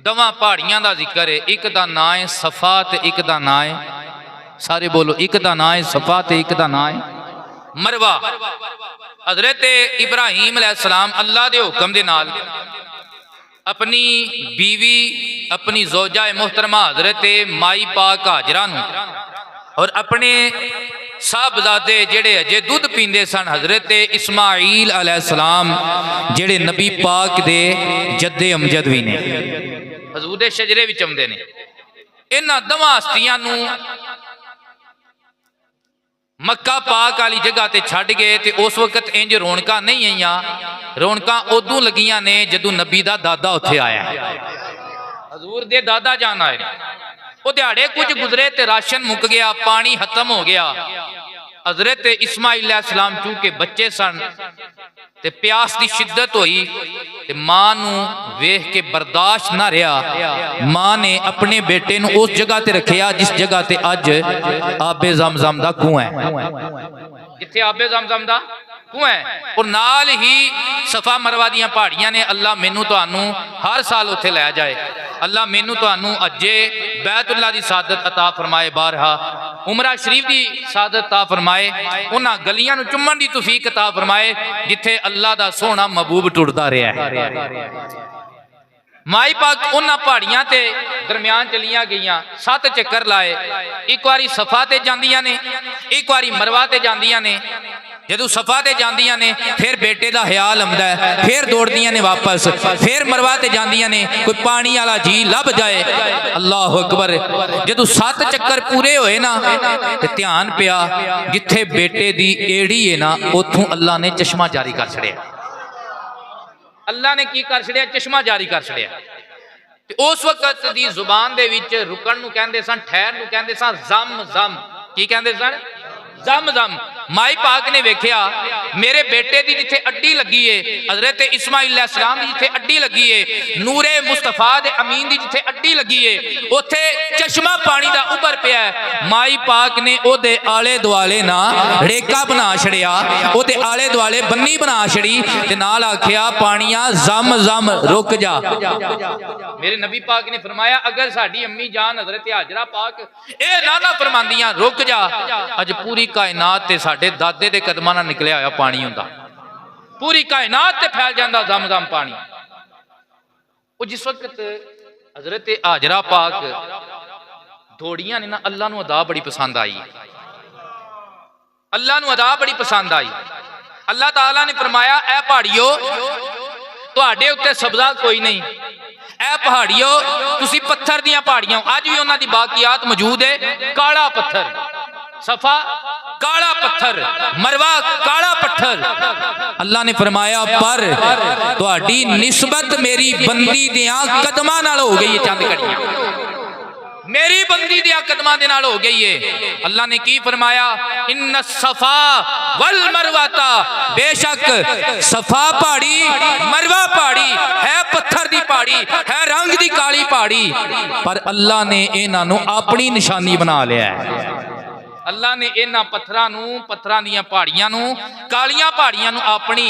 दवां पहाड़ियां दा जिक्र है। एक दा नां है सफा ते एक दा नां है, सारे बोलो, एक दा नां है सफा ते एक दा नां है मरवा। हजरत इब्राहीम अलैहिस्सलाम अल्लाह दे हुक्म दे नाल अपनी बीवी अपनी जोजा मोहतरमा हजरत माई पाक हाजरा नूं और अपने साहबजादे जेड़े अजे दुध पींदे सन हजरत इस्माइल अलैहिस्सलाम जेड़े नबी पाक दे जद्दे अमजद भी ने, हजूर दे शजरे विच आउंदे ने, इन्हां दोवां हस्तियां नूं मक्का पाक वाली जगह ते छड्ड गए ते उस वक्त इंज रौनकां नहीं आईयां। रौनकां उदों लगियां ने जदों नबी दा दादा उत्थे आया, हजूर दे दादा जान आए। वो दिहाड़े कुछ गुजरे ते राशन मुक गया, पानी खत्म हो गया। हजरत इस्माइल अलैहिस्सलाम चूंकि बच्चे सन ते प्यास की शिद्दत हुई ते मां नूं वेख के बर्दाश्त ना रहा। मां ने अपने बेटे नूं उस जगह ते रखिया जिस जगह ते अज आबे ज़मज़म दा कुआं है, जिथे आबे ज़मज़म दा कुआं है, और नाल ही सफा मरवा दियां पहाड़ियां ने। अल्लाह मैनू तुहानू हर साल उत्थे लै जाए, अल्लाह मैनू तुहानू अजे बैतुल्लाह दी सादत अता फरमाए, बारहा उमरा शरीफ की सादत अता फरमाए, उन्हां गलियां नूं चुम्मण दी तौफीक अता फरमाए जिथे अल्लाह दा सोहना महबूब टुरदा रहा है। माई पाक उन्हां पहाड़ियां ते दरम्यान चलियां गईयां, 7 चक्कर लाए। एक बारी सफा ते जांदियां ने, एक बारी मरवा ते जांदियां ने। जदों सफा ते जांदियां ने फिर बेटे दा ख्याल आउंदा है, फिर दौड़दियां ने वापस, फिर मरवा ते जांदियां ने कोई पानी वाला जी लभ जाए। अल्लाह अकबर। जदों 7 चक्कर पूरे होए ना ते ध्यान पिया जिथे बेटे दी एड़ी है ना उथों अल्लाह ने चश्मा जारी कर छड़िया। अल्लाह ने की कर छड़िया? चश्मा जारी कर छड़िया। उस वक्त दी जुबान दे विच रुकण नूं कहंदे सन, ठहर नूं कहंदे सन जम जम। की कहंदे सन? जम जम। माई पाक ने वेख्या मेरे बेटे दी जिथे अड्डी लगी है, हजरत इस्माइल अलैहिस्सलाम दी जिथे अड्डी लगी है, नूरे मुस्तफा दे अमीन दी जिथे अड्डी लगी है, उथे चश्मा पानी दा उभर पिया है। माई पाक ने ओदे आले दुआले ना रेका बना छड़िया, ओदे आले दुआले बन्नी बना छड़ी ते नाल आखिया पानिया जम जम रुक जा। मेरे नबी पाक ने फरमाया अगर साडी अम्मी जान हजरत हाजरा पाक ए ना फरमांदियां रुक जा, अज पूरी कायनात ते साडे दादे दे कदमां नाल निकलिया होया पानी हुंदा, पूरी कायनात ते फैल जांदा जम जम पानी। वो जिस वक्त हजरत हाजरा पाक दौड़ियां ने ना, अल्लाह नूं अदा बड़ी पसंद आई, अल्लाह नूं अदा बड़ी पसंद आई। अल्लाह ताला ने फरमाया ऐ पहाड़ियो तुहाडे उत्ते सब्जा कोई नहीं, ऐ पहाड़ियो तुसी पत्थर दियां पहाड़ियां। अज भी उन्हां दी बाकियात मौजूद है। काला पत्थर सफा, काला पत्थर मरवा, काला पत्थर। अल्लाह ने फरमाया पर तुहाडी निस्बत मेरी बंदी दियां कदमां नाल हो गई है। चंद घड़ियां मेरी बंदी दिया कदमां दे नाल हो गई है। अल्लाह ने की फरमाया इन्न सफा वल मरवाता, बेशक सफा पहाड़ी मरवा पहाड़ी है पत्थर दी पहाड़ी है, रंग दी काली पहाड़ी, पर अल्लाह ने इन्हां नूं अपनी निशानी बना लिया है। अल्लाह ने इन्हां पत्थरां नूं, पत्थरां दियां पहाड़ियां नूं, कालियां पहाड़ियां नूं अपनी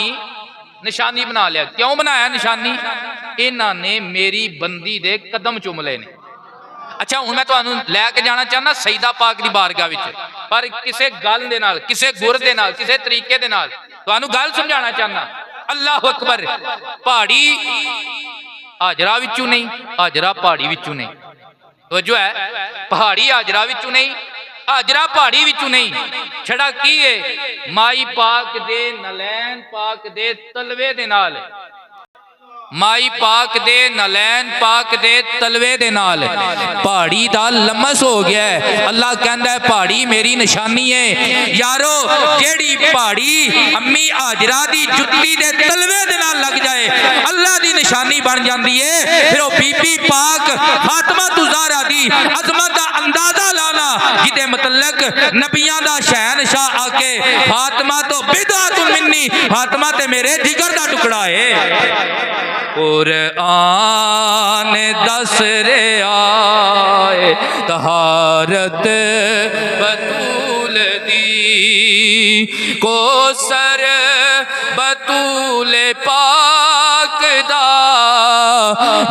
निशानी बना लिया। क्यों बनाया निशानी? इन्हां ने मेरी बंदी दे कदम चुम ले ने। अच्छा हुण मैं तुहानूं लैके जाना चाहना सईदा पाक दी बारगाह विच, पर किसे गल दे नाल, किसे गुर दे नाल, किसे तरीके दे नाल तुहानूं गल समझाना चाहना। अल्लाह अकबर। पहाड़ी हाजरा विचों नहीं, हाजरा पहाड़ी विचों नहीं। तो जो है पहाड़ी हाजरा विचों नहीं, हाजरा पहाड़ी विचों नहीं। छड़ा की है माई पाक दे नलैन पाक दे तलवे दे नाल, माई पाक दे नलैन पाक दे तलवे दे नाल पहाड़ी दा लमस हो गया है। अल्लाह कहंदा है पहाड़ी मेरी निशानी है। यारो जेड़ी पहाड़ी अम्मी हाजरा दी जुत्ती दे तलवे दे नाल लग जाए अल्लाह दी निशानी बन जाती है। फिर वो बीबी पाक फातिमा ज़हरा दी अजमत दा अंदाजा लाना जिदे मतलब नबियां दा शहनशाह आके फातिमा तो बिदअतुन मिन्नी, फातिमा ते मेरे जिगर दा टुकड़ा है। कुरआन दस रे आए तहारत बतूल दी को सर बतूल पाक दा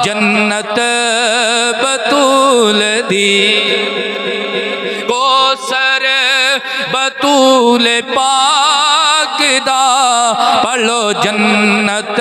जन्नत बतूल दी कोसर बतूल पाक दा पढ़ लो जन्नत